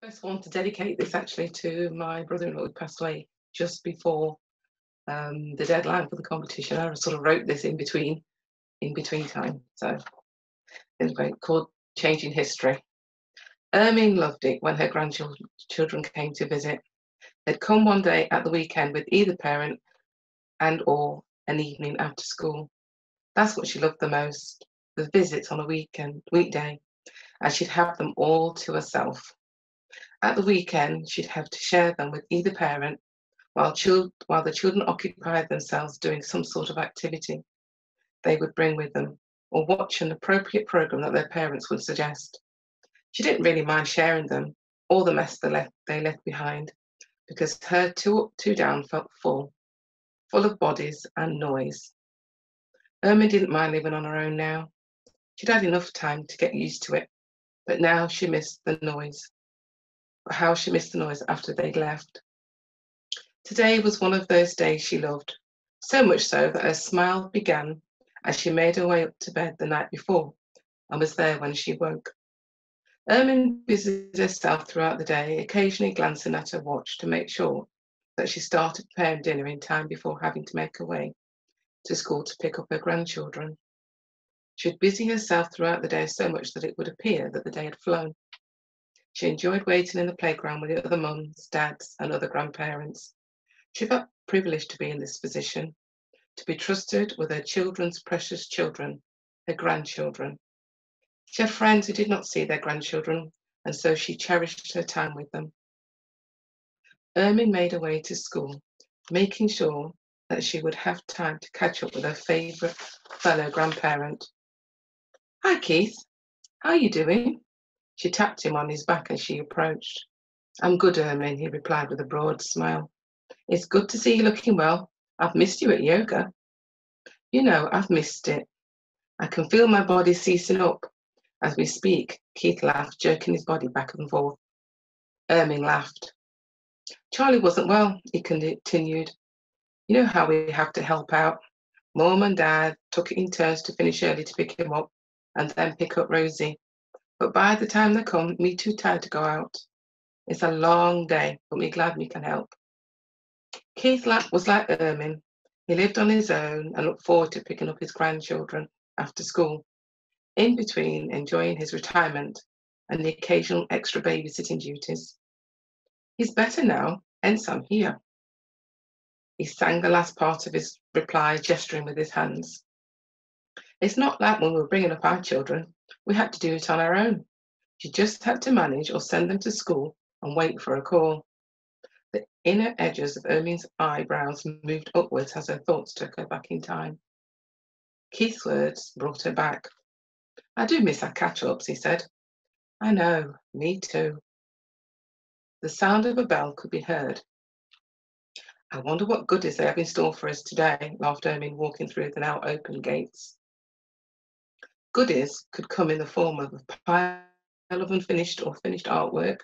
First want to dedicate this actually to my brother-in-law who passed away just before the deadline for the competition. I sort of wrote this in between time. So anyway, called Changing History. Ermine loved it when her grandchildren came to visit. They'd come one day at the weekend with either parent and or an evening after school. That's what she loved the most, the visits on a weekday, and she'd have them all to herself. At the weekend, she'd have to share them with either parent while the children occupied themselves doing some sort of activity they would bring with them or watch an appropriate program that their parents would suggest. She didn't really mind sharing them or the mess they left behind because her two up, two down felt full of bodies and noise. Irma didn't mind living on her own now. She'd had enough time to get used to it, but now she missed the noise. But how she missed the noise after they'd left. Today was one of those days she loved, so much so that her smile began as she made her way up to bed the night before and was there when she woke. Ermine busied herself throughout the day, occasionally glancing at her watch to make sure that she started preparing dinner in time before having to make her way to school to pick up her grandchildren. She'd busy herself throughout the day so much that it would appear that the day had flown. She enjoyed waiting in the playground with the other mums, dads, and other grandparents. She felt privileged to be in this position, to be trusted with her children's precious children, her grandchildren. She had friends who did not see their grandchildren, and so she cherished her time with them. Ermine made her way to school, making sure that she would have time to catch up with her favourite fellow grandparent. "Hi, Keith. How are you doing?" She tapped him on his back as she approached. "I'm good, Ermine," he replied with a broad smile. "It's good to see you looking well. I've missed you at yoga." "You know, I've missed it. I can feel my body ceasing up as we speak," Keith laughed, jerking his body back and forth. Ermine laughed. "Charlie wasn't well," he continued. "You know how we have to help out. Mum and Dad took it in turns to finish early to pick him up and then pick up Rosie. But by the time they come, me too tired to go out. It's a long day, but we're glad we can help." Keith was like Ermine. He lived on his own and looked forward to picking up his grandchildren after school, in between enjoying his retirement and the occasional extra babysitting duties. "He's better now, hence I'm here." He sang the last part of his reply, gesturing with his hands. "It's not like when we were bringing up our children. We had to do it on our own. You just had to manage or send them to school and wait for a call." The inner edges of Ermine's eyebrows moved upwards as her thoughts took her back in time. Keith's words brought her back. "I do miss our catch-ups," he said. "I know, me too." The sound of a bell could be heard. "I wonder what goodies they have in store for us today," laughed Ermine, walking through the now open gates. Goodies could come in the form of a pile of unfinished or finished artwork,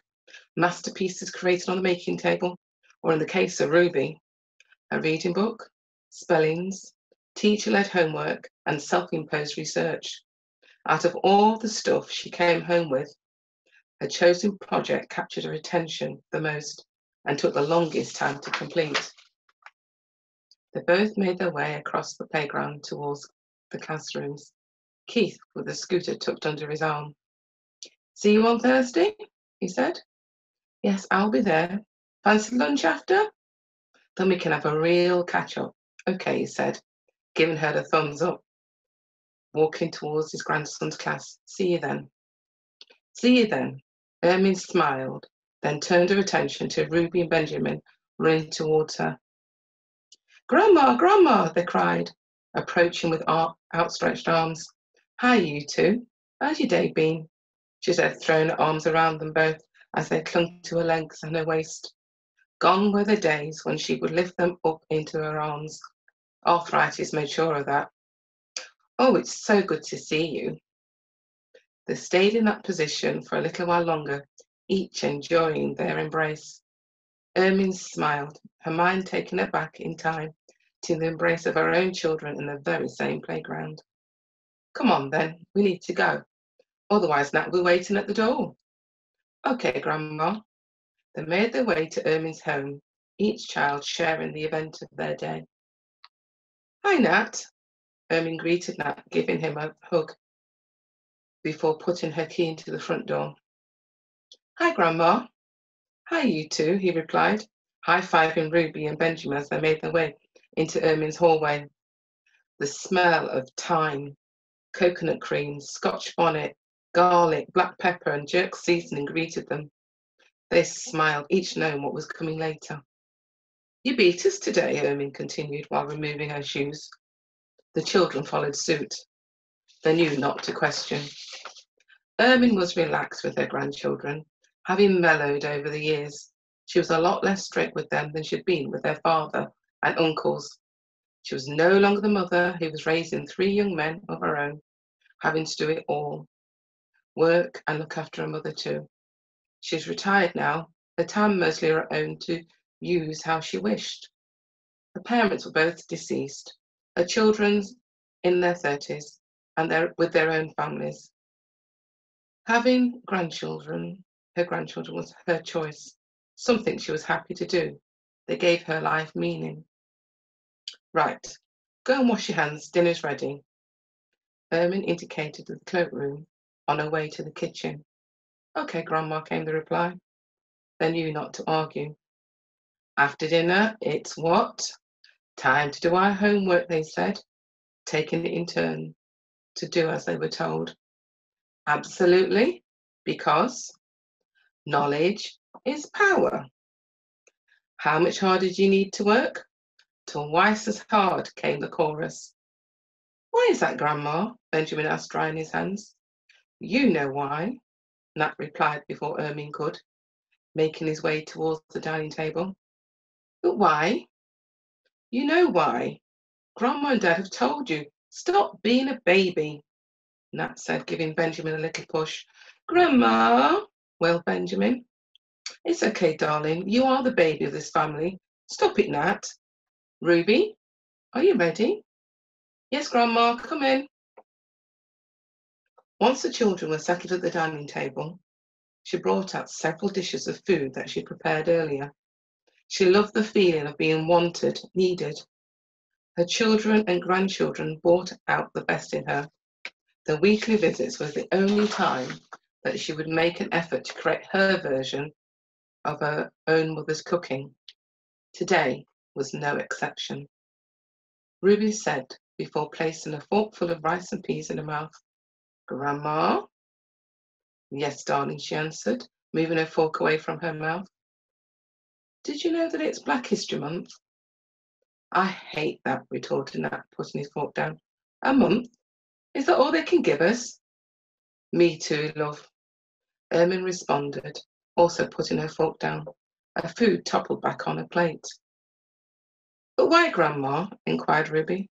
masterpieces created on the making table, or in the case of Ruby, a reading book, spellings, teacher-led homework, and self-imposed research. Out of all the stuff she came home with, her chosen project captured her attention the most and took the longest time to complete. They both made their way across the playground towards the classrooms, Keith with a scooter tucked under his arm. "See you on Thursday?" he said. "Yes, I'll be there. Fancy lunch after? Then we can have a real catch-up." "Okay," he said, giving her the thumbs up, walking towards his grandson's class. "See you then." "See you then." Ermine smiled, then turned her attention to Ruby and Benjamin running towards her. "Grandma, Grandma!" they cried, approaching with outstretched arms. "Hi, you two. How's your day been?" she said, throwing her arms around them both as they clung to her legs and her waist. Gone were the days when she would lift them up into her arms. Arthritis made sure of that. "Oh, it's so good to see you." They stayed in that position for a little while longer, each enjoying their embrace. Ermine smiled, her mind taking her back in time to the embrace of her own children in the very same playground. "Come on then, we need to go. Otherwise Nat will be waiting at the door." "Okay, Grandma," They made their way to Ermine's home, each child sharing the event of their day. "Hi, Nat." Ermine greeted Nat, giving him a hug before putting her key into the front door. "Hi, Grandma." "Hi, you two," he replied, high-fiving Ruby and Benjamin as they made their way into Ermine's hallway. The smell of thyme, coconut cream, Scotch bonnet, garlic, black pepper, and jerk seasoning greeted them. They smiled, each knowing what was coming later. "You beat us today," Ermine continued while removing her shoes. The children followed suit. They knew not to question. Ermine was relaxed with her grandchildren, having mellowed over the years. She was a lot less strict with them than she'd been with their father and uncles. She was no longer the mother who was raising 3 young men of her own, having to do it all, work and look after her mother too. She's retired now, her time mostly her own to use how she wished. Her parents were both deceased, her children in their 30s, and with their own families. Having grandchildren, her grandchildren, was her choice, something she was happy to do. They gave her life meaning. "Right, go and wash your hands, dinner's ready." Ermine indicated the cloakroom on her way to the kitchen. "Okay, Grandma," came the reply. They knew not to argue. After dinner, it's what? Time to do our homework, they said, taking it in turn to do as they were told. Absolutely, because knowledge is power. How much harder do you need to work? Twice as hard, came the chorus. Why is that, Grandma? Benjamin asked, drying his hands. You know why, Nat replied before Ermine could, making his way towards the dining table. But why? You know why. Grandma and Dad have told you. Stop being a baby, Nat said, giving Benjamin a little push. Grandma, wailed Benjamin. It's okay, darling. You are the baby of this family. Stop it, Nat. Ruby, are you ready? Yes, Grandma, come in. Once the children were settled at the dining table, she brought out several dishes of food that she prepared earlier. She loved the feeling of being wanted, needed. Her children and grandchildren brought out the best in her. The weekly visits was the only time that she would make an effort to create her version of her own mother's cooking. Today was no exception. Ruby said before placing a forkful of rice and peas in her mouth, Grandma? Yes, darling, she answered, moving her fork away from her mouth. Did you know that it's Black History Month? I hate that, retorted Nat, putting his fork down. A month? Is that all they can give us? Me too, love, Ermine responded, also putting her fork down. Her food toppled back on her plate. But why, Grandma? Inquired Ruby.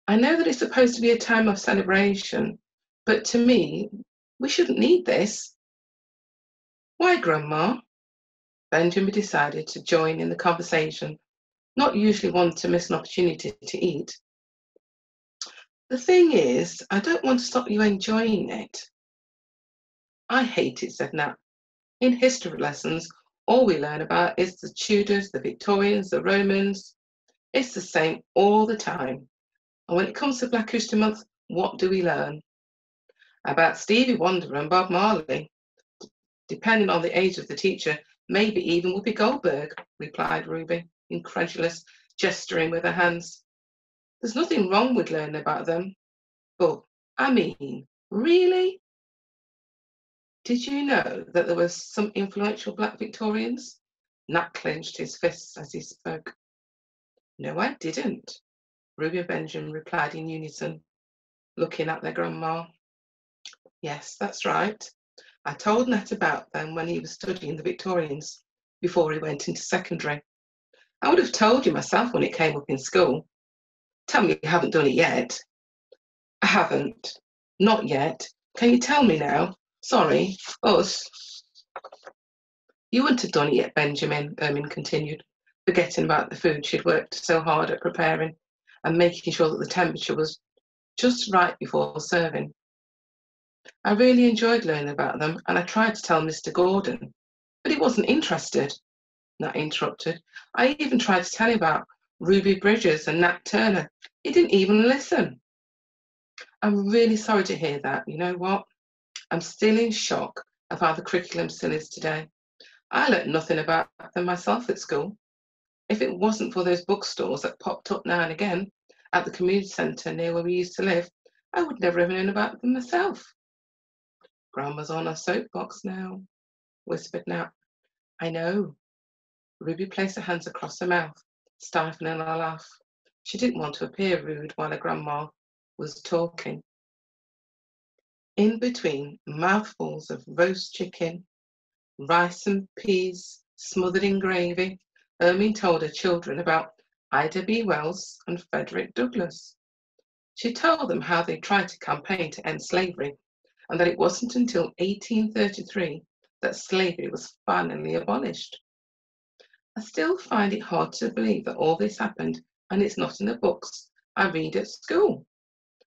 I know that it's supposed to be a time of celebration, but to me, we shouldn't need this. Why, Grandma? Benjamin decided to join in the conversation, not usually one to miss an opportunity to eat. The thing is, I don't want to stop you enjoying it. I hate it, said Nat. In history lessons, all we learn about is the Tudors, the Victorians, the Romans. It's the same all the time. And when it comes to Black History Month, what do we learn? About Stevie Wonder and Bob Marley. Depending on the age of the teacher, maybe even Whoopi Goldberg, replied Ruby, incredulous, gesturing with her hands. There's nothing wrong with learning about them. But, I mean, really? Did you know that there were some influential Black Victorians? Nat clenched his fists as he spoke. No, I didn't, Ruby and Benjamin replied in unison, looking at their grandma. Yes, that's right. I told Nat about them when he was studying the Victorians, before he went into secondary. I would have told you myself when it came up in school. Tell me you haven't done it yet. I haven't. Not yet. Can you tell me now? Sorry, us. You wouldn't have done it yet, Benjamin, Ermine continued, forgetting about the food she'd worked so hard at preparing and making sure that the temperature was just right before serving. I really enjoyed learning about them, and I tried to tell Mr. Gordon. But he wasn't interested. Nat interrupted. I even tried to tell him about Ruby Bridges and Nat Turner. He didn't even listen. I'm really sorry to hear that. You know what? I'm still in shock of how the curriculum still is today. I learnt nothing about them myself at school. If it wasn't for those bookstores that popped up now and again at the community centre near where we used to live, I would never have known about them myself. Grandma's on her soapbox now, whispered Nat. I know. Ruby placed her hands across her mouth, stifling a laugh. She didn't want to appear rude while her grandma was talking. In between mouthfuls of roast chicken, rice and peas smothered in gravy, Ermine told her children about Ida B. Wells and Frederick Douglass. She told them how they tried to campaign to end slavery and that it wasn't until 1833 that slavery was finally abolished. I still find it hard to believe that all this happened and it's not in the books I read at school.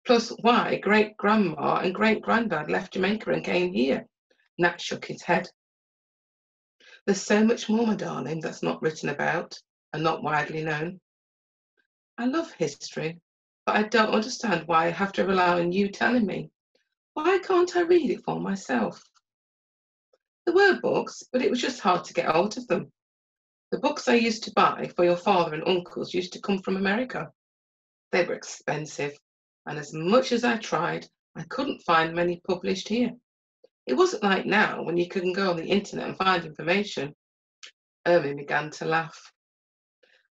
Plus, why great-grandma and great-granddad left Jamaica and came here? Nat shook his head. There's so much more, my darling, that's not written about and not widely known. I love history, but I don't understand why I have to rely on you telling me. Why can't I read it for myself? There were books, but it was just hard to get hold of them. The books I used to buy for your father and uncles used to come from America. They were expensive, and as much as I tried, I couldn't find many published here. It wasn't like now when you can go on the internet and find information. Ermine began to laugh.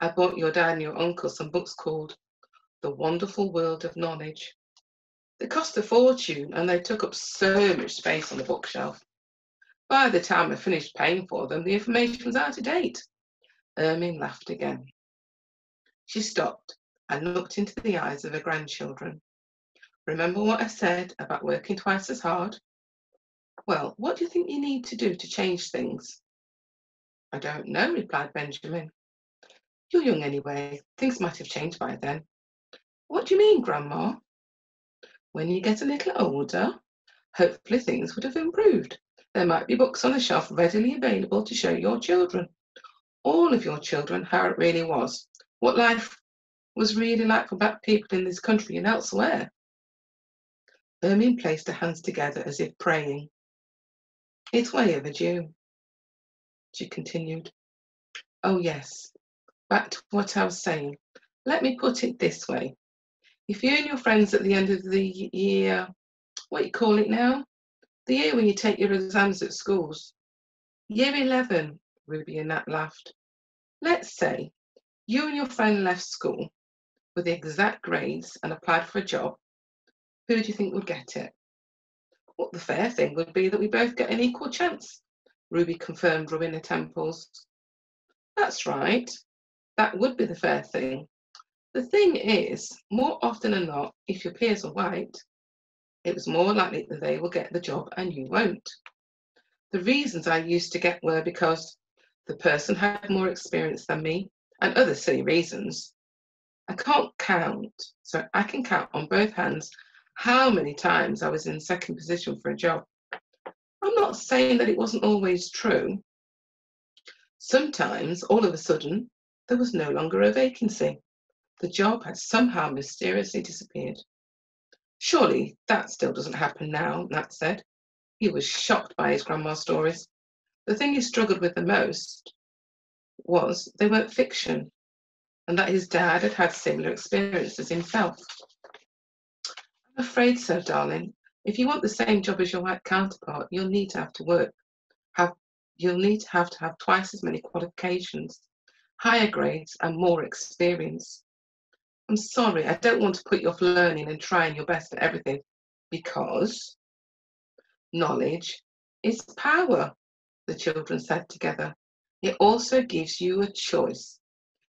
I bought your dad and your uncle some books called The Wonderful World of Knowledge. They cost a fortune and they took up so much space on the bookshelf. By the time I finished paying for them, the information was out of date. Ermine laughed again. She stopped and looked into the eyes of her grandchildren. Remember what I said about working twice as hard? Well, what do you think you need to do to change things? I don't know, replied Benjamin. You're young anyway. Things might have changed by then. What do you mean, Grandma? When you get a little older, hopefully things would have improved. There might be books on the shelf readily available to show your children, all of your children, how it really was, what life was really like for black people in this country and elsewhere. Ermine placed her hands together as if praying. It's way overdue, she continued. Oh yes, back to what I was saying. Let me put it this way. If you and your friends at the end of the year, what you call it now? The year when you take your exams at schools. Year 11, Ruby and Nat laughed. Let's say you and your friend left school with the exact grades and applied for a job. Who do you think would get it? Well, the fair thing would be that we both get an equal chance, Ruby confirmed, rubbing her temples. That's right. That would be the fair thing. The thing is, more often than not, if your peers are white, it was more likely that they will get the job and you won't. The reasons I used to get were because the person had more experience than me and other silly reasons. I can't count, so I can count on both hands how many times I was in second position for a job. I'm not saying that it wasn't always true. Sometimes, all of a sudden, there was no longer a vacancy. The job had somehow mysteriously disappeared. Surely that still doesn't happen now, Nat said. He was shocked by his grandma's stories. The thing he struggled with the most was they weren't fiction, and that his dad had had similar experiences himself. I'm afraid so, darling. If you want the same job as your white counterpart, you'll need to have to work. You'll need to have twice as many qualifications, higher grades, and more experience. I'm sorry, I don't want to put you off learning and trying your best at everything, because knowledge is power, the children said together. It also gives you a choice.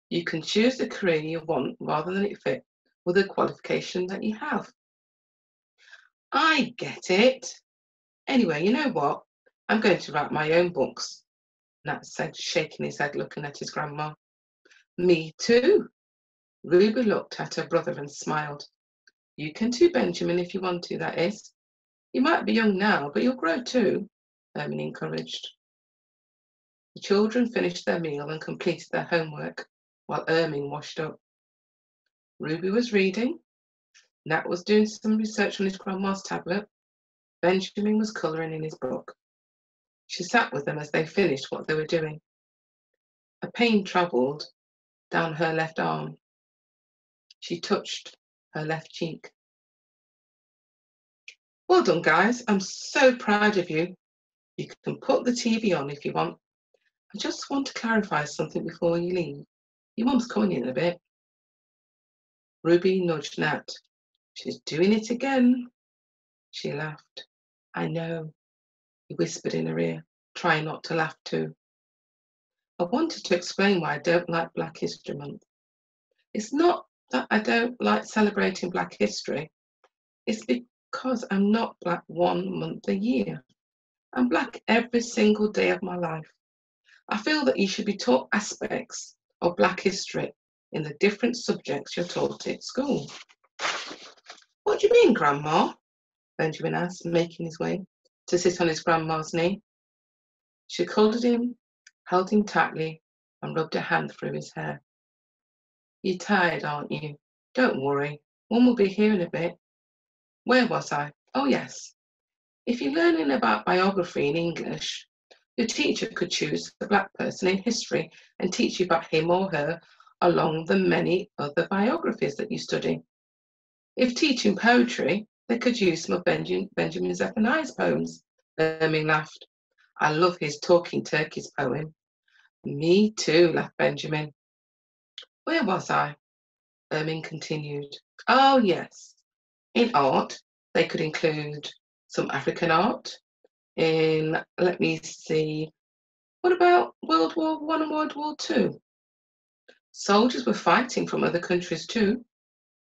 You can choose the career you want rather than it fit with the qualification that you have. I get it. Anyway, you know what? I'm going to write my own books, Nat said, shaking his head, looking at his grandma. Me too. Ruby looked at her brother and smiled. You can too, Benjamin, if you want to, that is. You might be young now, but you'll grow too, Ermine encouraged. The children finished their meal and completed their homework while Ermine washed up. Ruby was reading, Nat was doing some research on his grandma's tablet, Benjamin was colouring in his book. She sat with them as they finished what they were doing. A pain travelled down her left arm. She touched her left cheek. Well done, guys. I'm so proud of you. You can put the TV on if you want. I just want to clarify something before you leave. Your mum's coming in a bit. Ruby nudged Nat. She's doing it again. She laughed. I know, he whispered in her ear, trying not to laugh too. I wanted to explain why I don't like Black History Month. It's not that I don't like celebrating Black history. It's because I'm not Black 1 month a year. I'm Black every single day of my life. I feel that you should be taught aspects of Black history in the different subjects you're taught at school. What do you mean, Grandma? Benjamin asked, making his way to sit on his grandma's knee. She cuddled him, held him tightly, and rubbed a hand through his hair. You're tired, aren't you? Don't worry, Mum will be here in a bit. Where was I? Oh, yes. If you're learning about biography in English, your teacher could choose a Black person in history and teach you about him or her along the many other biographies that you study. If teaching poetry, they could use some of Benjamin Zephaniah's poems. Ermine laughed. I love his Talking Turkeys poem. Me too, laughed Benjamin. Where was I? Ermine continued. Oh, yes. In art, they could include some African art. Let me see, what about World War I and World War II? Soldiers were fighting from other countries too.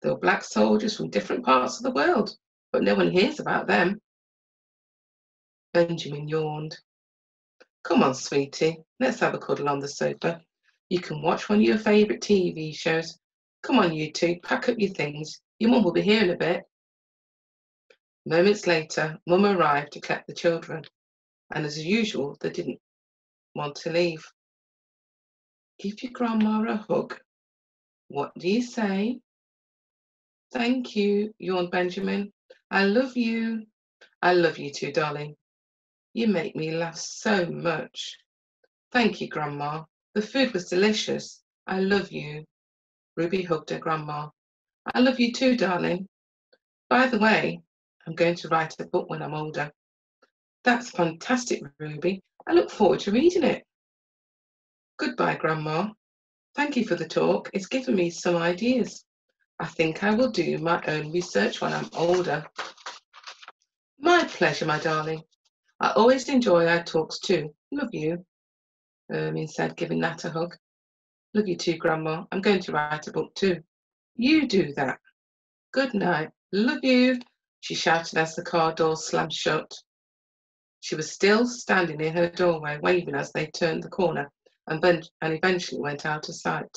There were Black soldiers from different parts of the world, but no one hears about them. Benjamin yawned. Come on, sweetie, let's have a cuddle on the sofa. You can watch one of your favourite TV shows. Come on, you two, pack up your things. Your mum will be here in a bit. Moments later, Mum arrived to collect the children, and as usual, they didn't want to leave. Give your grandma a hug. What do you say? Thank you, yawned Benjamin. I love you. I love you too, darling. You make me laugh so much. Thank you, Grandma. The food was delicious. I love you. Ruby hugged her grandma. I love you too, darling. By the way, I'm going to write a book when I'm older. That's fantastic, Ruby. I look forward to reading it. Goodbye, Grandma. Thank you for the talk. It's given me some ideas. I think I will do my own research when I'm older. My pleasure, my darling. I always enjoy our talks too. Love you, Ermine said, giving Nat a hug. Love you too, Grandma. I'm going to write a book too. You do that. Good night. Love you, she shouted as the car door slammed shut. She was still standing in her doorway, waving as they turned the corner and eventually went out of sight.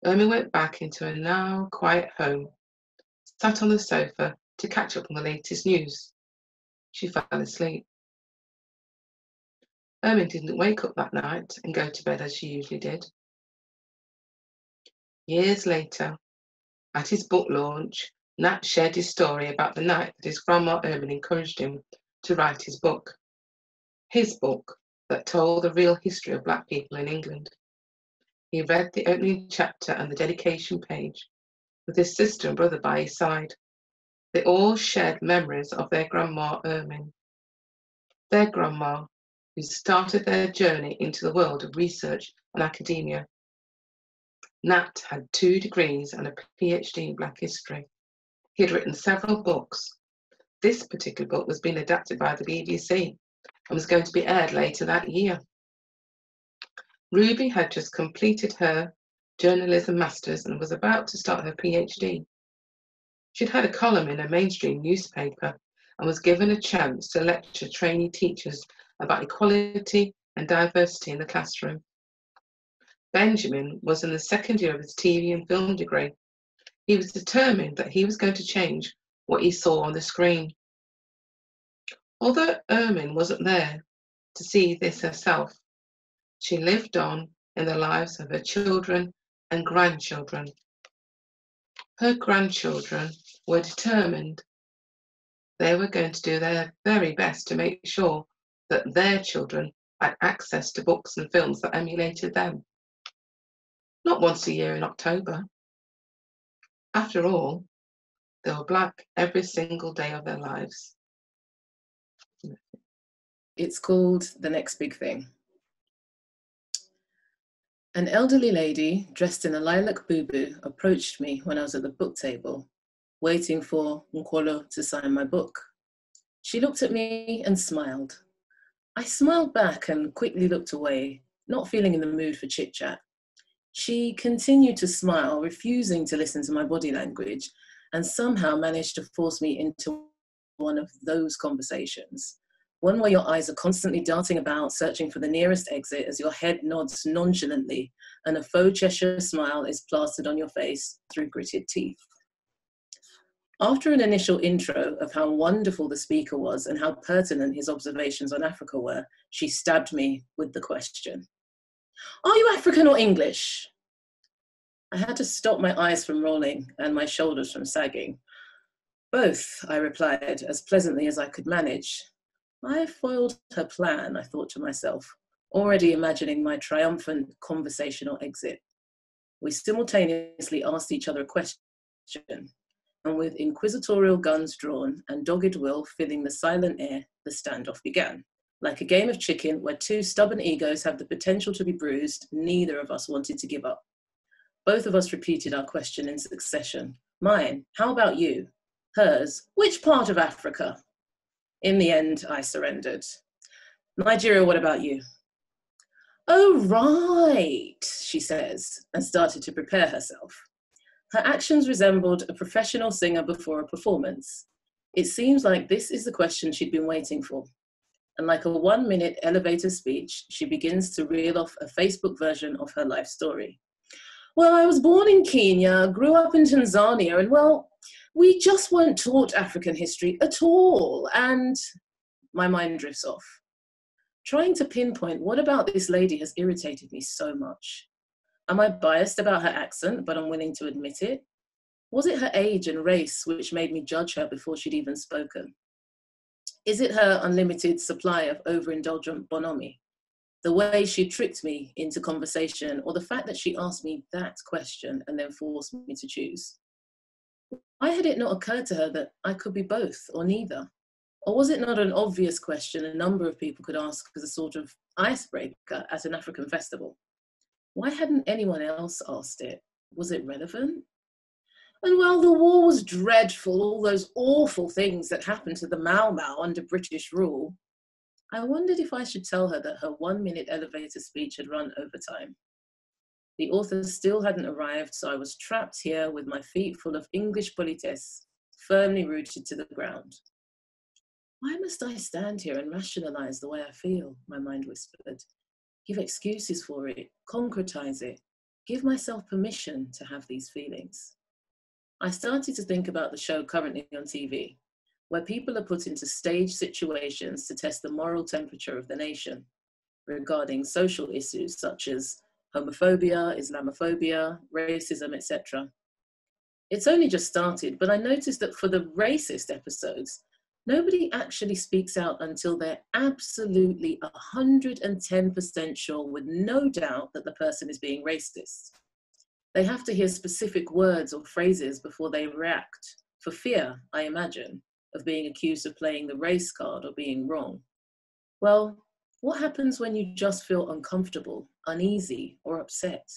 Ermine went back into her now quiet home, sat on the sofa to catch up on the latest news. She fell asleep. Ermine didn't wake up that night and go to bed as she usually did. Years later, at his book launch, Nat shared his story about the night that his grandma Ermine encouraged him to write his book. His book that told the real history of Black people in England. He read the opening chapter and the dedication page with his sister and brother by his side. They all shared memories of their grandma Ermine. Their grandma, who started their journey into the world of research and academia. Nat had 2 degrees and a PhD in Black history. He had written several books. This particular book was being adapted by the BBC and was going to be aired later that year. Ruby had just completed her journalism masters and was about to start her PhD. She'd had a column in a mainstream newspaper and was given a chance to lecture trainee teachers about equality and diversity in the classroom. Benjamin was in the 2nd year of his TV and film degree. He was determined that he was going to change what he saw on the screen. Although Ermine wasn't there to see this herself, She lived on in the lives of her children and grandchildren. Her grandchildren were determined. They were going to do their very best to make sure that their children had access to books and films that emulated them. Not once a year in October. After all, they were black every single day of their lives. It's called The Next Big Thing. An elderly lady dressed in a lilac boo-boo approached me when I was at the book table, waiting for Nkolo to sign my book. She looked at me and smiled. I smiled back and quickly looked away, not feeling in the mood for chit-chat. She continued to smile, refusing to listen to my body language, and somehow managed to force me into one of those conversations. One where your eyes are constantly darting about, searching for the nearest exit as your head nods nonchalantly and a faux Cheshire smile is plastered on your face through gritted teeth. After an initial intro of how wonderful the speaker was and how pertinent his observations on Africa were, she stabbed me with the question, "Are you African or English?" I had to stop my eyes from rolling and my shoulders from sagging. "Both," I replied, as pleasantly as I could manage. I foiled her plan, I thought to myself, already imagining my triumphant conversational exit. We simultaneously asked each other a question, and with inquisitorial guns drawn and dogged will filling the silent air, the standoff began. Like a game of chicken where two stubborn egos have the potential to be bruised, neither of us wanted to give up. Both of us repeated our question in succession. Mine, how about you? Hers, which part of Africa? In the end, I surrendered. Nigeria, what about you? Oh, right, she says, and started to prepare herself. Her actions resembled a professional singer before a performance. It seems like this is the question she'd been waiting for. And like a 1-minute elevator speech, she begins to reel off a Facebook version of her life story. Well, I was born in Kenya, grew up in Tanzania, and well, we just weren't taught African history at all. And my mind drifts off. Trying to pinpoint what about this lady has irritated me so much. Am I biased about her accent, but unwilling to admit it? Was it her age and race which made me judge her before she'd even spoken? Is it her unlimited supply of overindulgent bonhomie? The way she tricked me into conversation, or the fact that she asked me that question and then forced me to choose? Why had it not occurred to her that I could be both or neither? Or was it not an obvious question a number of people could ask as a sort of icebreaker at an African festival? Why hadn't anyone else asked it? Was it relevant? And while the war was dreadful, all those awful things that happened to the Mau Mau under British rule, I wondered if I should tell her that her 1-minute elevator speech had run over time. The author still hadn't arrived, so I was trapped here with my feet full of English politesse, firmly rooted to the ground. Why must I stand here and rationalize the way I feel? My mind whispered. Give excuses for it, concretize it, give myself permission to have these feelings. I started to think about the show currently on TV, where people are put into staged situations to test the moral temperature of the nation regarding social issues such as homophobia, Islamophobia, racism, etc. It's only just started, but I noticed that for the racist episodes, nobody actually speaks out until they're absolutely 110% sure with no doubt that the person is being racist. They have to hear specific words or phrases before they react, for fear, I imagine, of being accused of playing the race card or being wrong. Well, what happens when you just feel uncomfortable, uneasy, or upset?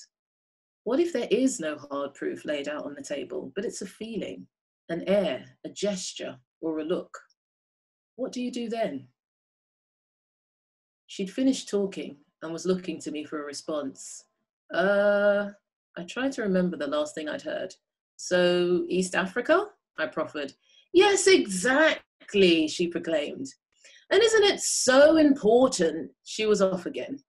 What if there is no hard proof laid out on the table, but it's a feeling, an air, a gesture, or a look? What do you do then? She'd finished talking and was looking to me for a response. I tried to remember the last thing I'd heard. So, East Africa? I proffered. Yes, exactly, she proclaimed. And isn't it so important? She was off again.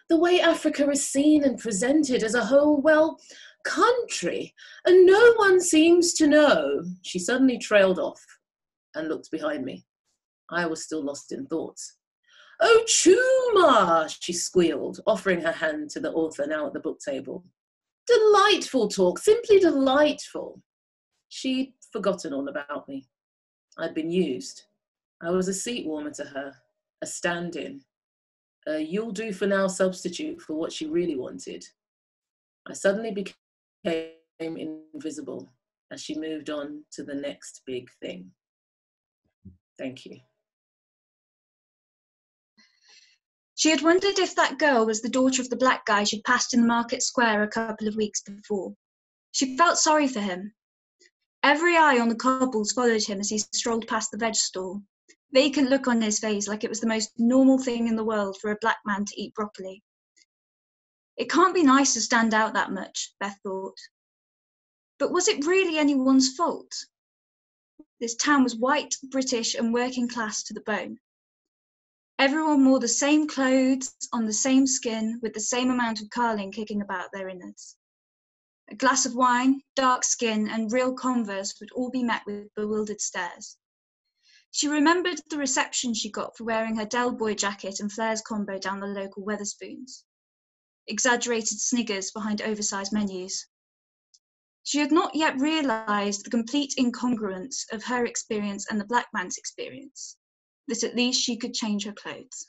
The way Africa is seen and presented as a whole, well, country, and no one seems to know. She suddenly trailed off and looked behind me. I was still lost in thoughts. "Oh, Chuma," she squealed, offering her hand to the author now at the book table. "Delightful talk, simply delightful." She'd forgotten all about me. I'd been used. I was a seat warmer to her, a stand-in, a you'll-do-for-now substitute for what she really wanted. I suddenly became invisible as she moved on to the next big thing. Thank you. She had wondered if that girl was the daughter of the black guy she'd passed in the market square a couple of weeks before. She felt sorry for him. Every eye on the cobbles followed him as he strolled past the veg stall, vacant look on his face like it was the most normal thing in the world for a black man to eat broccoli. It can't be nice to stand out that much, Beth thought. But was it really anyone's fault? This town was white, British, and working class to the bone. Everyone wore the same clothes, on the same skin, with the same amount of carling kicking about their innards. A glass of wine, dark skin, and real Converse would all be met with bewildered stares. She remembered the reception she got for wearing her Del Boy jacket and flares combo down the local Wetherspoons. Exaggerated sniggers behind oversized menus. She had not yet realised the complete incongruence of her experience and the black man's experience, that at least she could change her clothes.